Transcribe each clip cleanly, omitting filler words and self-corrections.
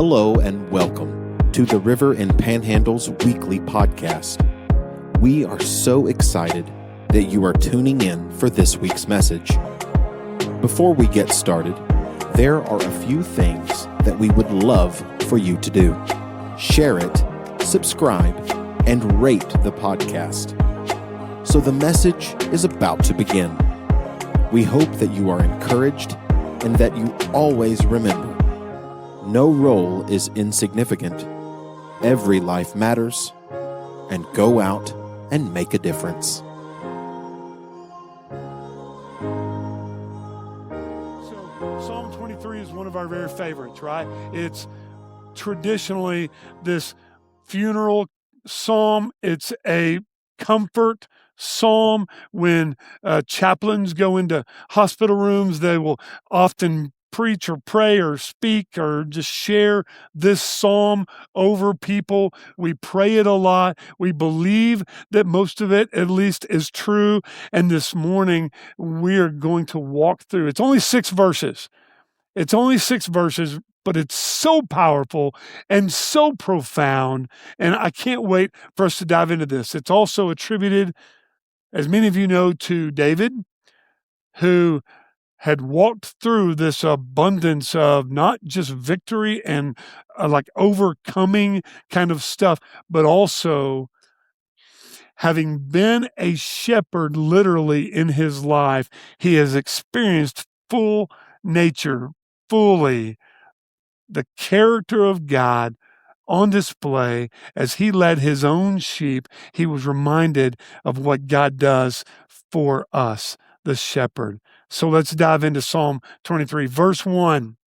Hello and welcome to the River and Panhandle's weekly podcast. We are so excited that you are tuning in for this week's message. Before we get started, there are a few things that we would love for you to do. Share it, subscribe, and rate the podcast. So the message is about to begin. We hope that you are encouraged and that you always remember, no role is insignificant. Every life matters, and go out and make a difference. So Psalm 23 is one of our very favorites, right? It's traditionally this funeral psalm. It's a comfort psalm. When chaplains go into hospital rooms, they will often preach or pray or speak or just share this psalm over people. We pray it a lot. We believe that most of it, at least, is true. And this morning, we are going to walk through. It's only 6 verses. It's only 6 verses, but it's so powerful and so profound. And I can't wait for us to dive into this. It's also attributed, as many of you know, to David, who had walked through this abundance of not just victory and like overcoming kind of stuff, but also having been a shepherd literally in his life. He has experienced full nature, fully the character of God on display as he led his own sheep. He was reminded of what God does for us, the shepherd. So let's dive into Psalm 23, verse 1.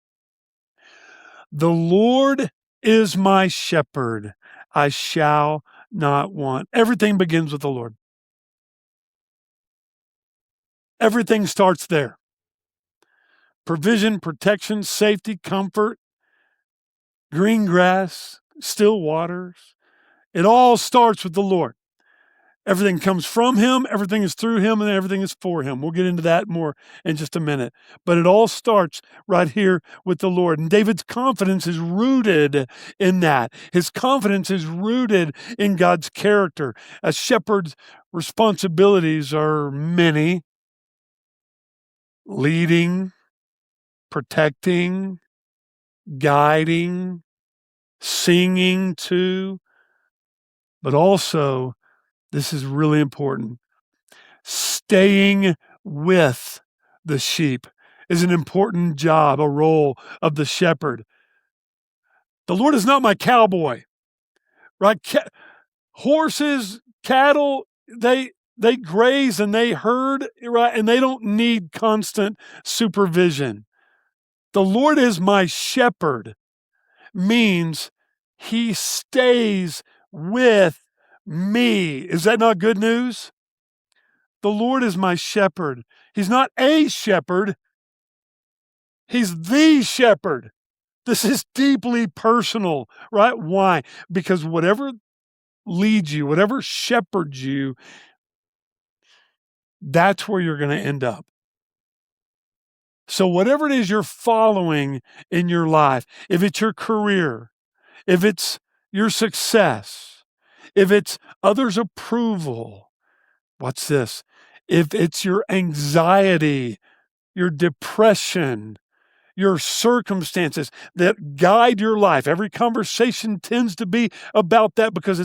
The Lord is my shepherd, I shall not want. Everything begins with the Lord. Everything starts there. Provision, protection, safety, comfort, green grass, still waters. It all starts with the Lord. Everything comes from him, everything is through him, and everything is for him. We'll get into that more in just a minute. But it all starts right here with the Lord. And David's confidence is rooted in that. His confidence is rooted in God's character. A shepherd's responsibilities are many: leading, protecting, guiding, singing to, but also, this is really important, staying with the sheep is an important job, a role of the shepherd. The Lord is not my cowboy, right? Horses, cattle, they graze and they herd, right? And they don't need constant supervision. The Lord is my shepherd means he stays with me. Is that not good news? The Lord is my shepherd. He's not a shepherd. He's the shepherd. This is deeply personal, right? Why? Because whatever leads you, whatever shepherds you, that's where you're going to end up. So whatever it is you're following in your life, if it's your career, if it's your success, if it's others' approval, what's this? If it's your anxiety, your depression, your circumstances that guide your life. Every conversation tends to be about that because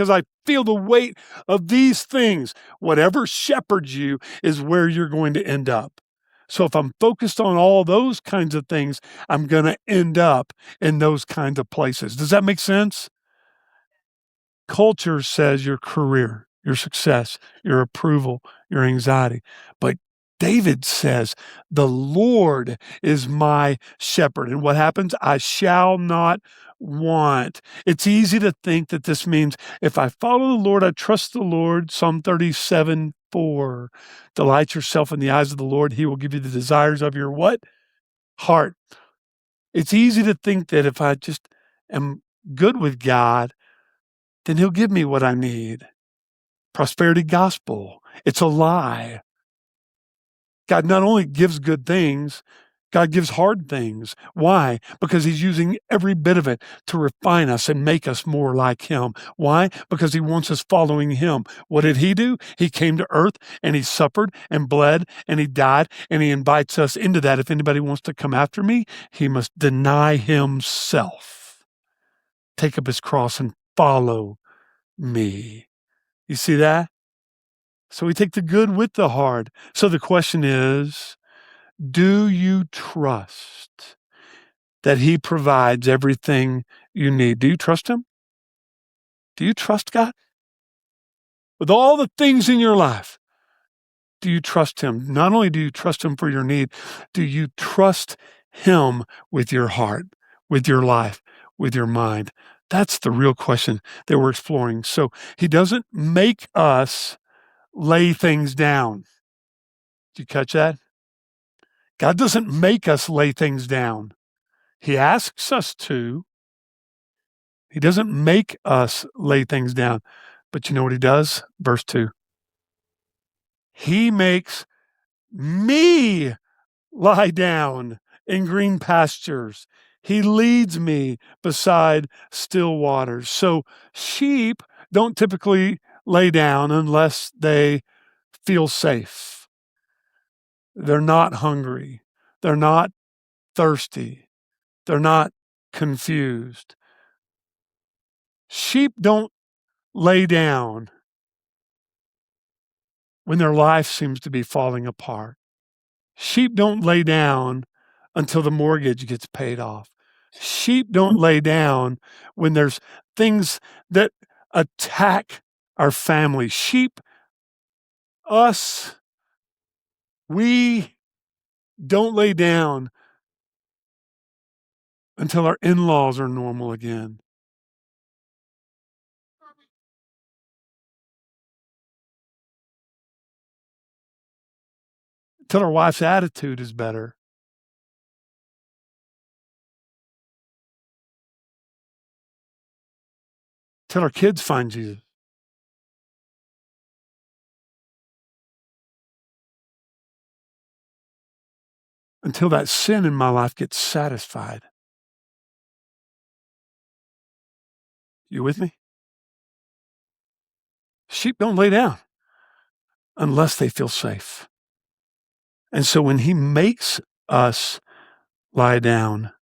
I feel the weight of these things. Whatever shepherds you is where you're going to end up. So if I'm focused on all those kinds of things, I'm going to end up in those kinds of places. Does that make sense? Culture says your career, your success, your approval, your anxiety. But David says, the Lord is my shepherd. And what happens? I shall not want. It's easy to think that this means if I follow the Lord, I trust the Lord. Psalm 37:4. Delight yourself in the eyes of the Lord. He will give you the desires of your what? Heart. It's easy to think that if I just am good with God, then he'll give me what I need. Prosperity gospel. It's a lie. God not only gives good things, God gives hard things. Why? Because he's using every bit of it to refine us and make us more like him. Why? Because he wants us following him. What did he do? He came to earth and he suffered and bled and he died, and he invites us into that. If anybody wants to come after me, he must deny himself, take up his cross and follow me. You see that? So we take the good with the hard. So the question is, do you trust that he provides everything you need? Do you trust him? Do you trust God? With all the things in your life, do you trust him? Not only do you trust him for your need, do you trust him with your heart, with your life, with your mind? That's the real question that we're exploring. So he doesn't make us lay things down. Did you catch that? God doesn't make us lay things down. He asks us to. He doesn't make us lay things down. But you know what he does? Verse 2. He makes me lie down in green pastures. He leads me beside still waters. So sheep don't typically lay down unless they feel safe. They're not hungry. They're not thirsty. They're not confused. Sheep don't lay down when their life seems to be falling apart. Sheep don't lay down until the mortgage gets paid off. Sheep don't lay down when there's things that attack our family. Sheep, us, we don't lay down until our in-laws are normal again. Until our wife's attitude is better. Until our kids find Jesus. Until that sin in my life gets satisfied. You with me? Sheep don't lay down unless they feel safe. And so when he makes us lie down,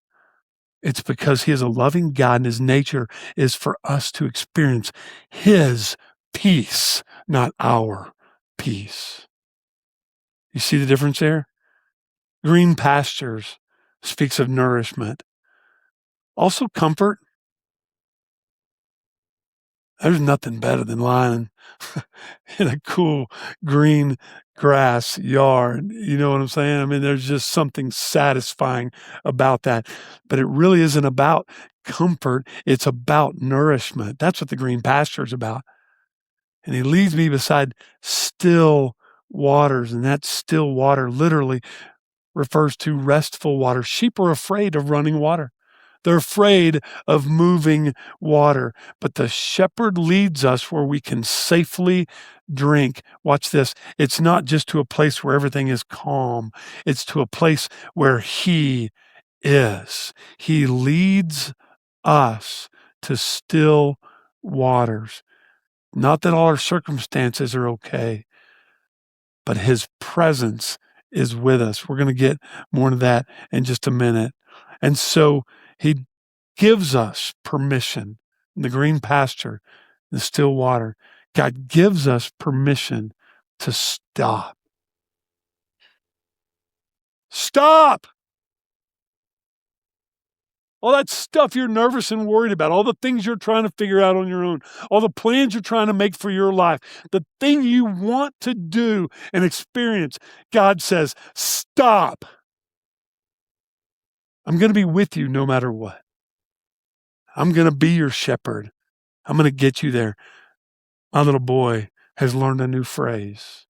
it's because he is a loving God and his nature is for us to experience his peace, not our peace. You see the difference there? Green pastures speaks of nourishment. Also comfort. There's nothing better than lying in a cool green grass yard. You know what I'm saying? I mean, there's just something satisfying about that. But it really isn't about comfort. It's about nourishment. That's what the green pasture is about. And he leads me beside still waters. And that still water literally refers to restful water. Sheep are afraid of running water. They're afraid of moving water, but the shepherd leads us where we can safely drink. Watch this. It's not just to a place where everything is calm. It's to a place where he is. He leads us to still waters. Not that all our circumstances are okay, but his presence is with us. We're going to get more into that in just a minute. And so he gives us permission in the green pasture, the still water. God gives us permission to stop. Stop! All that stuff you're nervous and worried about, all the things you're trying to figure out on your own, all the plans you're trying to make for your life, the thing you want to do and experience, God says, stop. I'm going to be with you no matter what. I'm going to be your shepherd. I'm going to get you there. My little boy has learned a new phrase.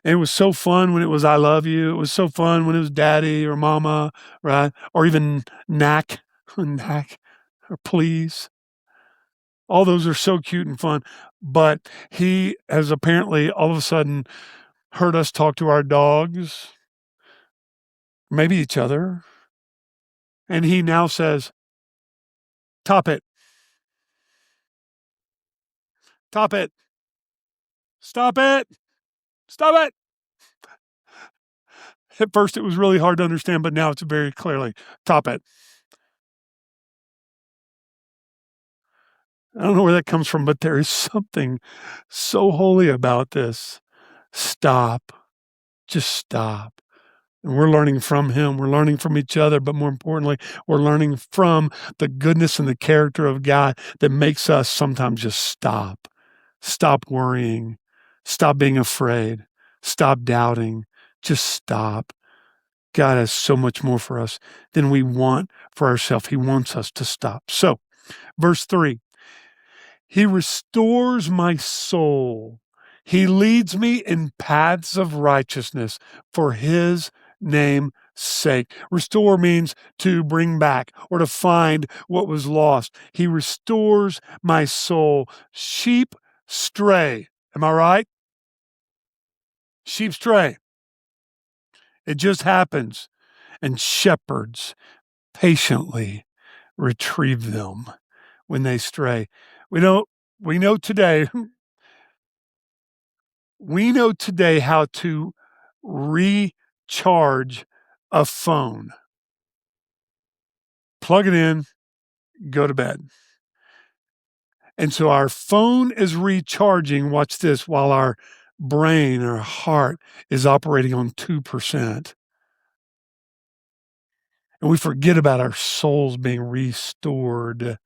And it was so fun when it was I love you. It was so fun when it was daddy or mama, right? Or even knack, knack, or please. All those are so cute and fun. But he has apparently all of a sudden heard us talk to our dogs. maybe each other. And he now says, top it. Top it. Stop it. Stop it. At first, it was really hard to understand, but now it's very clearly, top it. I don't know where that comes from, but there is something so holy about this. Stop. Just stop. And we're learning from him. We're learning from each other, but more importantly, we're learning from the goodness and the character of God that makes us sometimes just stop. Stop worrying. Stop being afraid. Stop doubting. Just stop. God has so much more for us than we want for ourselves. He wants us to stop. So, verse 3, he restores my soul. He leads me in paths of righteousness for his name's sake. Restore means to bring back or to find what was lost. He restores my soul. Sheep stray. Am I right? Sheep stray. It just happens. And shepherds patiently retrieve them when they stray. We know today how to recharge a phone. Plug it in, go to bed. And so our phone is recharging, watch this, while our brain, our heart is operating on 2%. And we forget about our souls being restored.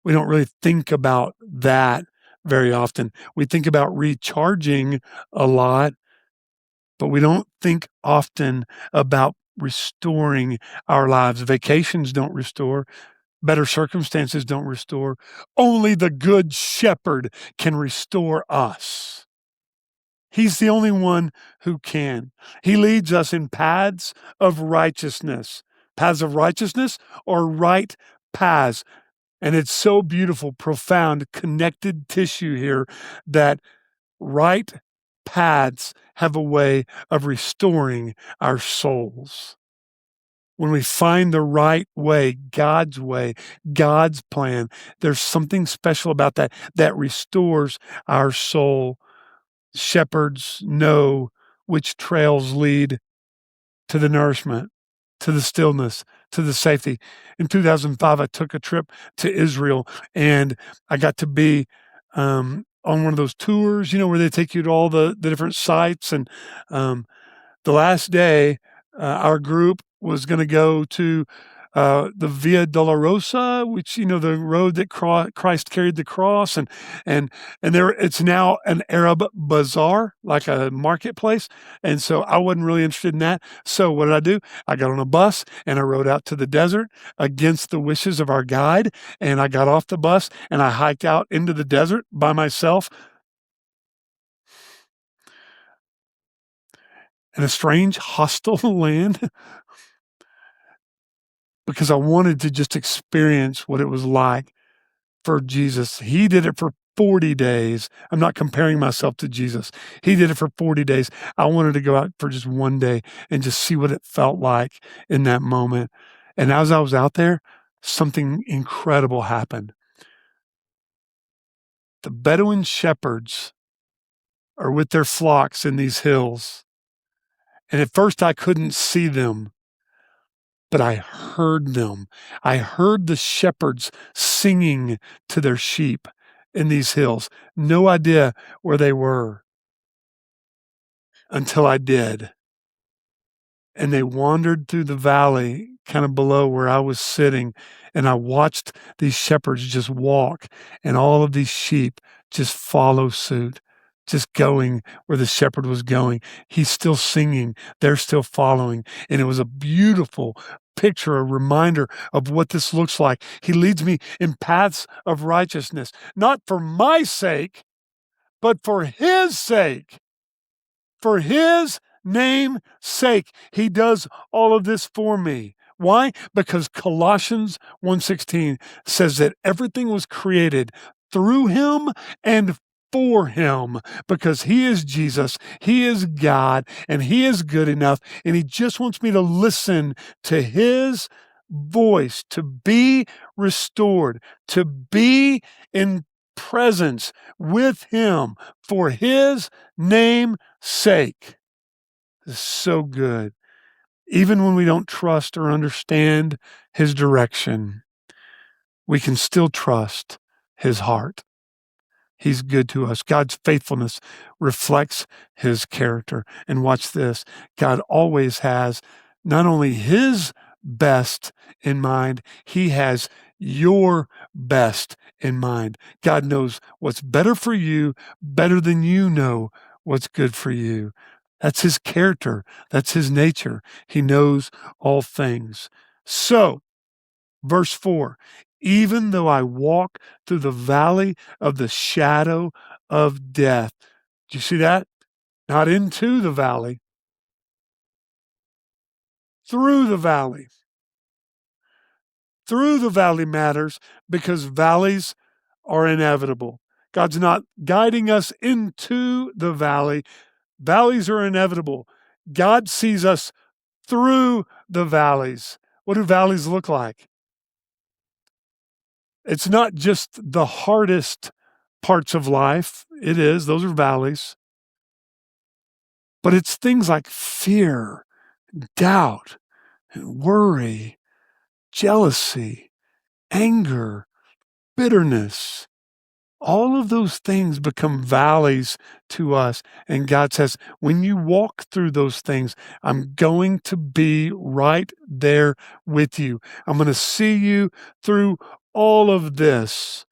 We don't really think about that very often. We think about recharging a lot, but we don't think often about restoring our lives. Vacations don't restore. Better circumstances don't restore. Only the good shepherd can restore us. He's the only one who can. He leads us in paths of righteousness. Paths of righteousness or right paths. And it's so beautiful, profound, connected tissue here that right paths have a way of restoring our souls. When we find the right way, God's plan, there's something special about that restores our soul. Shepherds know which trails lead to the nourishment, to the stillness, to the safety. In 2005, I took a trip to Israel, and I got to be on one of those tours, where they take you to all the different sites. And the last day, our group was going to go to the Via Dolorosa, which, the road that Christ carried the cross. And there, it's now an Arab bazaar, like a marketplace. And so I wasn't really interested in that. So what did I do? I got on a bus and I rode out to the desert against the wishes of our guide. And I got off the bus and I hiked out into the desert by myself. In a strange, hostile land, because I wanted to just experience what it was like for Jesus. He did it for 40 days. I'm not comparing myself to Jesus. He did it for 40 days. I wanted to go out for just one day and just see what it felt like in that moment. And as I was out there, something incredible happened. The Bedouin shepherds are with their flocks in these hills. And at first I couldn't see them, but I heard them. I heard the shepherds singing to their sheep in these hills. No idea where they were until I did. And they wandered through the valley kind of below where I was sitting, and I watched these shepherds just walk, and all of these sheep just follow suit, just going where the shepherd was going. He's still singing. They're still following. And it was a beautiful picture, a reminder of what this looks like. He leads me in paths of righteousness, not for my sake, but for his sake. For his name's sake, he does all of this for me. Why? Because Colossians 1:16 says that everything was created through him and for him because he is Jesus, he is God, and he is good enough. And he just wants me to listen to his voice, to be restored, to be in presence with him for his name's sake. It's so good. Even when we don't trust or understand his direction, we can still trust his heart. He's good to us. God's faithfulness reflects his character. And watch this. God always has not only his best in mind, he has your best in mind. God knows what's better for you, better than you know what's good for you. That's his character. That's his nature. He knows all things. So, verse 4, even though I walk through the valley of the shadow of death. Do you see that? Not into the valley, through the valley. Through the valley matters because valleys are inevitable. God's not guiding us into the valley. Valleys are inevitable. God sees us through the valleys. What do valleys look like? It's not just the hardest parts of life. It is. Those are valleys. But it's things like fear, doubt, and worry, jealousy, anger, bitterness. All of those things become valleys to us. And God says, when you walk through those things, I'm going to be right there with you. I'm going to see you through all of this.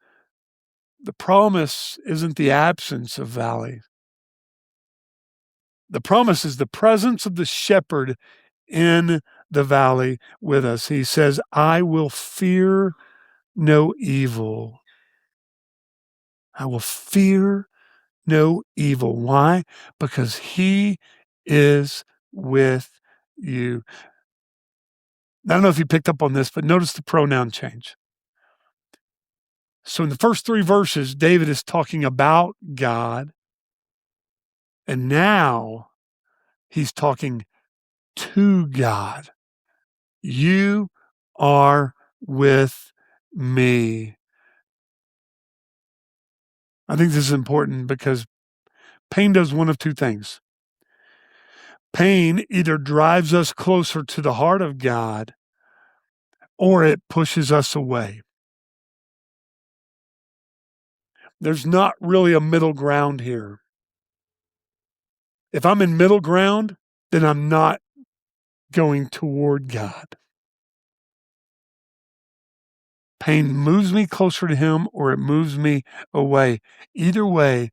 The promise isn't the absence of valleys. The promise is the presence of the shepherd in the valley with us. He says, I will fear no evil. I will fear no evil. Why? Because he is with you. I don't know if you picked up on this, but notice the pronoun change. So in the first 3 verses, David is talking about God. And now he's talking to God. You are with me. I think this is important because pain does one of 2 things. Pain either drives us closer to the heart of God or it pushes us away. There's not really a middle ground here. If I'm in middle ground, then I'm not going toward God. Pain moves me closer to him or it moves me away. Either way,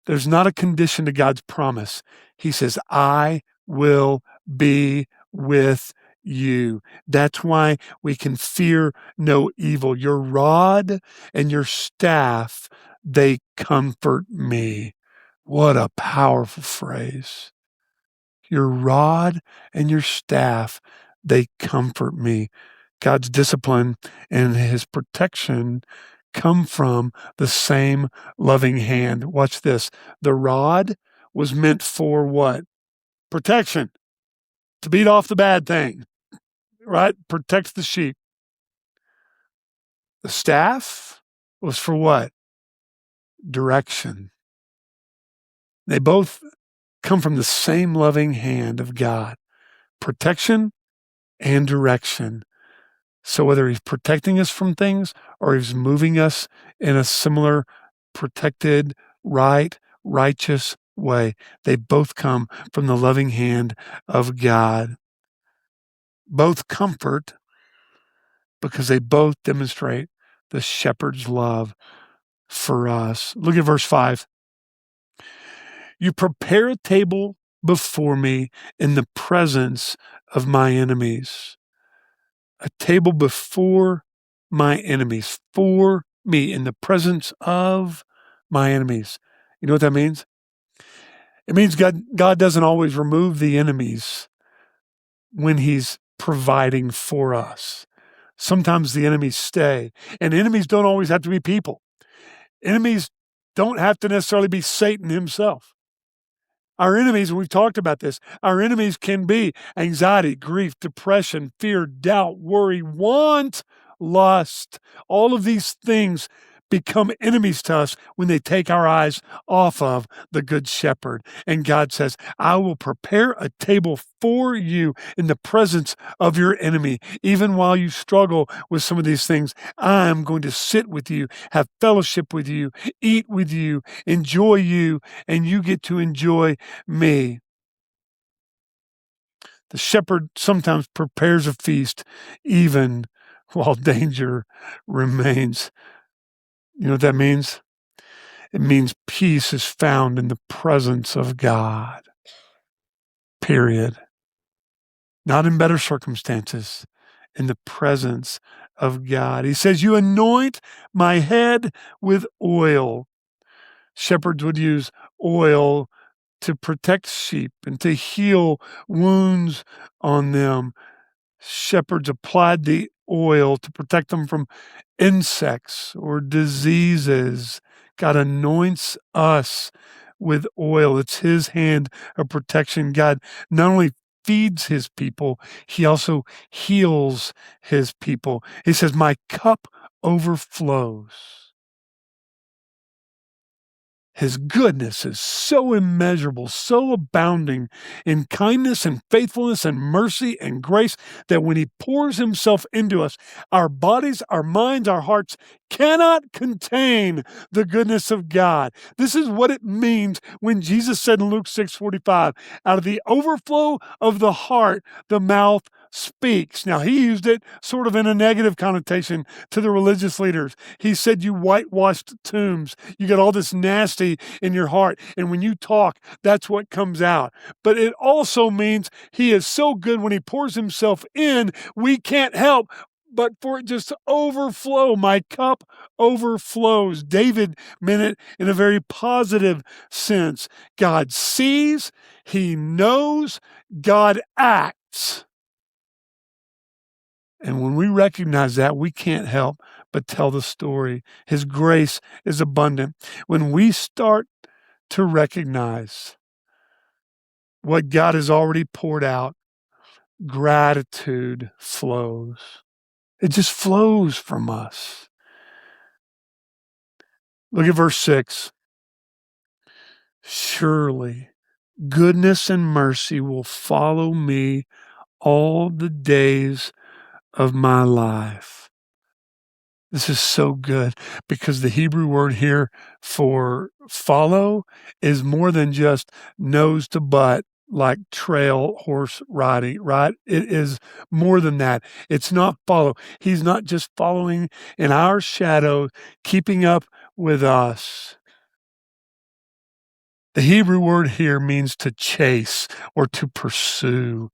there's not a condition to God's promise. He says, I will be with you. That's why we can fear no evil. Your rod and your staff, they comfort me. What a powerful phrase. Your rod and your staff, they comfort me. God's discipline and his protection come from the same loving hand. Watch this. The rod was meant for what? Protection. To beat off the bad thing, right? Protects the sheep. The staff was for what? Direction. They both come from the same loving hand of God. Protection and direction. So whether he's protecting us from things or he's moving us in a similar protected, right, righteous way, they both come from the loving hand of God. Both comfort because they both demonstrate the shepherd's love for us. Look at verse 5. You prepare a table before me in the presence of my enemies. A table before my enemies, for me, in the presence of my enemies. You know what that means? It means God doesn't always remove the enemies when he's providing for us. Sometimes the enemies stay. And enemies don't always have to be people. Enemies don't have to necessarily be Satan himself. Our enemies, and we've talked about this, our enemies can be anxiety, grief, depression, fear, doubt, worry, want, lust. All of these things become enemies to us when they take our eyes off of the Good Shepherd. And God says, I will prepare a table for you in the presence of your enemy. Even while you struggle with some of these things, I'm going to sit with you, have fellowship with you, eat with you, enjoy you, and you get to enjoy me. The shepherd sometimes prepares a feast even while danger remains. You know what that means? It means peace is found in the presence of God. Period. Not in better circumstances, in the presence of God. He says, you anoint my head with oil. Shepherds would use oil to protect sheep and to heal wounds on them. Shepherds applied the oil to protect them from insects or diseases. God anoints us with oil. It's his hand of protection. God not only feeds his people, he also heals his people. He says, my cup overflows. His goodness is so immeasurable, so abounding in kindness and faithfulness and mercy and grace that when he pours himself into us, our bodies, our minds, our hearts cannot contain the goodness of God. This is what it means when Jesus said in Luke 6:45, out of the overflow of the heart, the mouth speaks. Now, he used it sort of in a negative connotation to the religious leaders. He said, you whitewashed tombs. You got all this nasty in your heart. And when you talk, that's what comes out. But it also means he is so good when he pours himself in, we can't help but for it just to overflow. My cup overflows. David meant it in a very positive sense. God sees, he knows, God acts. And when we recognize that, we can't help but tell the story. His grace is abundant. When we start to recognize what God has already poured out, gratitude flows. It just flows from us. Look at verse 6. Surely goodness and mercy will follow me all the days of my life. This is so good because the Hebrew word here for follow is more than just nose to butt, like trail horse riding, right? It is more than that. It's not follow. He's not just following in our shadow, keeping up with us. The Hebrew word here means to chase or to pursue,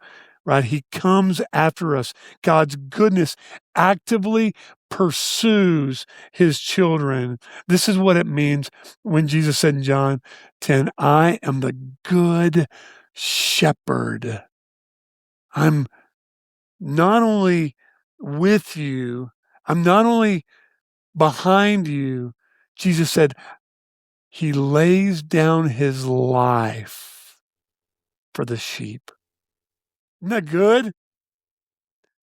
right? He comes after us. God's goodness actively pursues his children. This is what it means when Jesus said in John 10, I am the good shepherd. I'm not only with you, I'm not only behind you. Jesus said, he lays down his life for the sheep. Isn't that good?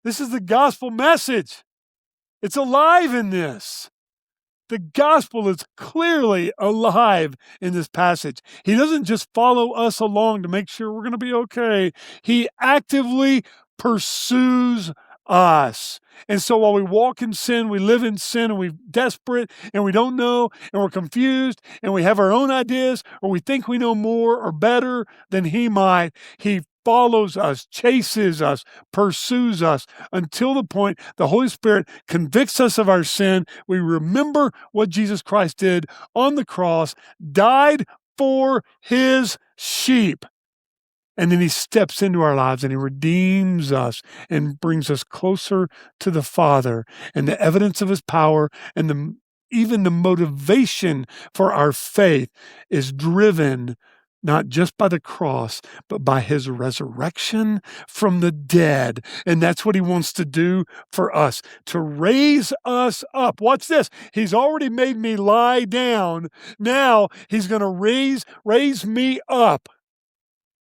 This is the gospel message. It's alive in this. The gospel is clearly alive in this passage. He doesn't just follow us along to make sure we're going to be okay. He actively pursues us. And so while we walk in sin, we live in sin, and we're desperate, and we don't know, and we're confused, and we have our own ideas, or we think we know more or better than he might, he follows us, chases us, pursues us until the point the Holy Spirit convicts us of our sin. We remember what Jesus Christ did on the cross, died for his sheep. And then he steps into our lives and he redeems us and brings us closer to the Father. And the evidence of his power and even the motivation for our faith is driven not just by the cross, but by his resurrection from the dead. And that's what he wants to do for us, to raise us up. Watch this. He's already made me lie down. Now he's going to raise me up.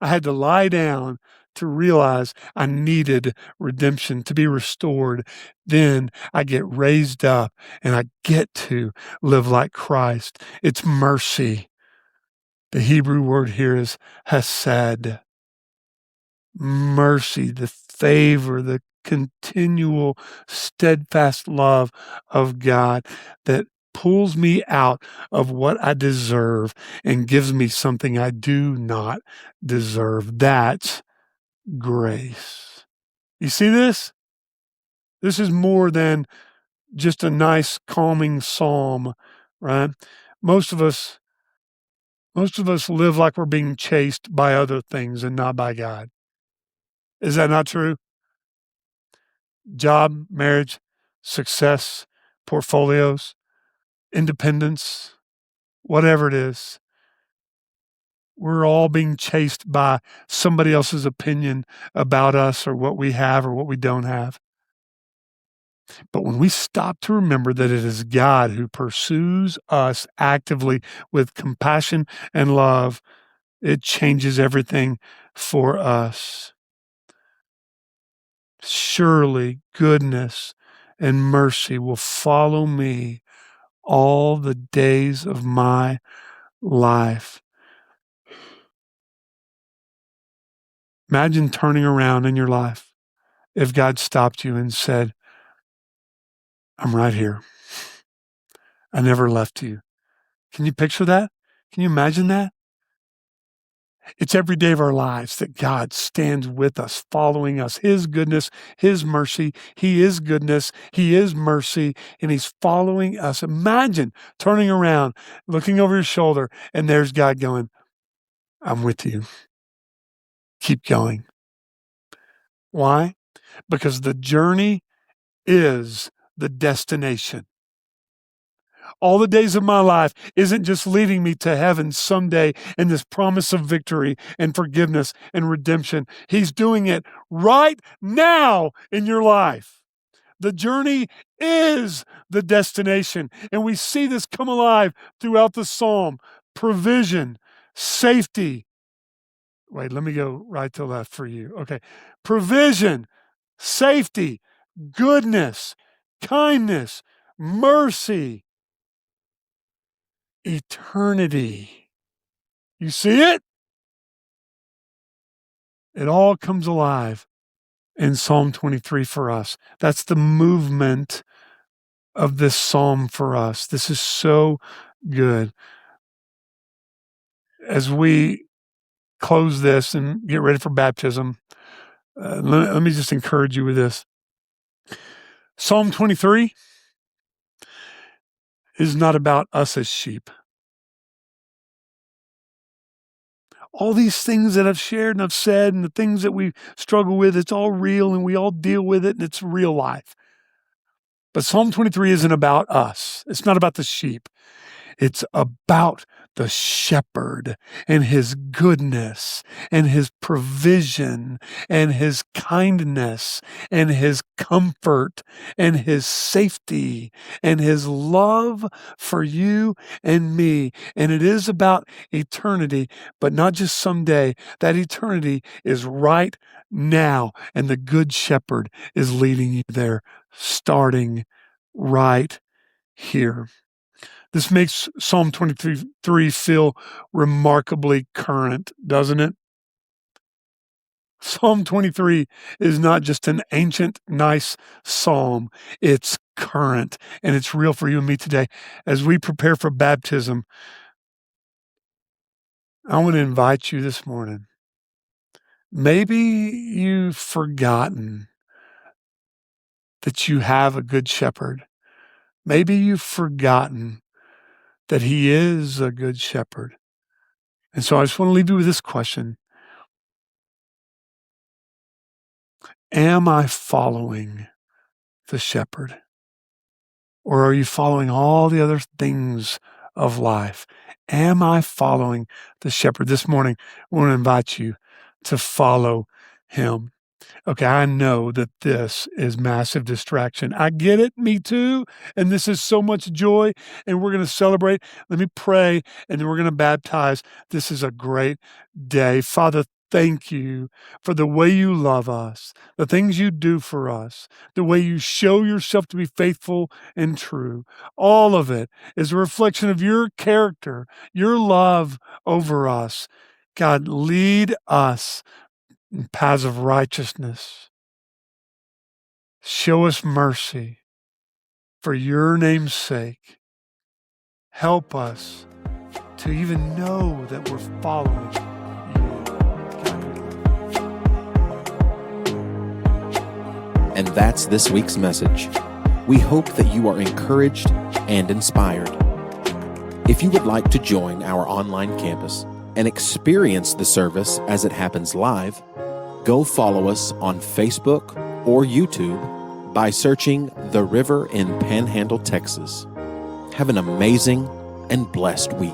I had to lie down to realize I needed redemption to be restored. Then I get raised up and I get to live like Christ. It's mercy. The Hebrew word here is hesed. Mercy, the favor, the continual, steadfast love of God that pulls me out of what I deserve and gives me something I do not deserve. That's grace. You see this? This is more than just a nice, calming psalm, right? Most of us live like we're being chased by other things and not by God. Is that not true? Job, marriage, success, portfolios, independence, whatever it is. We're all being chased by somebody else's opinion about us or what we have or what we don't have. But when we stop to remember that it is God who pursues us actively with compassion and love, it changes everything for us. Surely goodness and mercy will follow me all the days of my life. Imagine turning around in your life if God stopped you and said, I'm right here. I never left you. Can you picture that? Can you imagine that? It's every day of our lives that God stands with us, following us, his goodness, his mercy. He is goodness. He is mercy, and he's following us. Imagine turning around, looking over your shoulder, and there's God going, I'm with you. Keep going. Why? Because the journey is the destination. All the days of my life isn't just leading me to heaven someday and this promise of victory and forgiveness and redemption. He's doing it right now in your life. The journey is the destination. And we see this come alive throughout the psalm. Provision, safety. Wait, let me go right to left for you. Okay. Provision, safety, goodness, kindness, mercy, eternity. You see it? It all comes alive in Psalm 23 for us. That's the movement of this psalm for us. This is so good. As we close this and get ready for baptism, let me just encourage you with this. Psalm 23 is not about us as sheep. All these things that I've shared and I've said and the things that we struggle with, it's all real and we all deal with it and it's real life. But Psalm 23 isn't about us. It's not about the sheep. It's about the shepherd and his goodness and his provision and his kindness and his comfort and his safety and his love for you and me. And it is about eternity, but not just someday. That eternity is right now. And the good shepherd is leading you there, starting right here. This makes Psalm 23 feel remarkably current, doesn't it? Psalm 23 is not just an ancient, nice psalm. It's current, and it's real for you and me today. As we prepare for baptism, I want to invite you this morning. Maybe you've forgotten that you have a good shepherd. Maybe you've forgotten that he is a good shepherd. And so I just want to leave you with this question. Am I following the shepherd? Or are you following all the other things of life? Am I following the shepherd? This morning, I want to invite you to follow him. Okay, I know that this is massive distraction. I get it, me too. And this is so much joy, and we're going to celebrate. Let me pray, and then we're going to baptize. This is a great day. Father, thank you for the way you love us, the things you do for us, the way you show yourself to be faithful and true. All of it is a reflection of your character, your love over us. God, lead us in paths of righteousness. Show us mercy for your name's sake. Help us to even know that we're following you. And that's this week's message. We hope that you are encouraged and inspired. If you would like to join our online campus and experience the service as it happens live, go follow us on Facebook or YouTube by searching The River in Panhandle, Texas. Have an amazing and blessed week.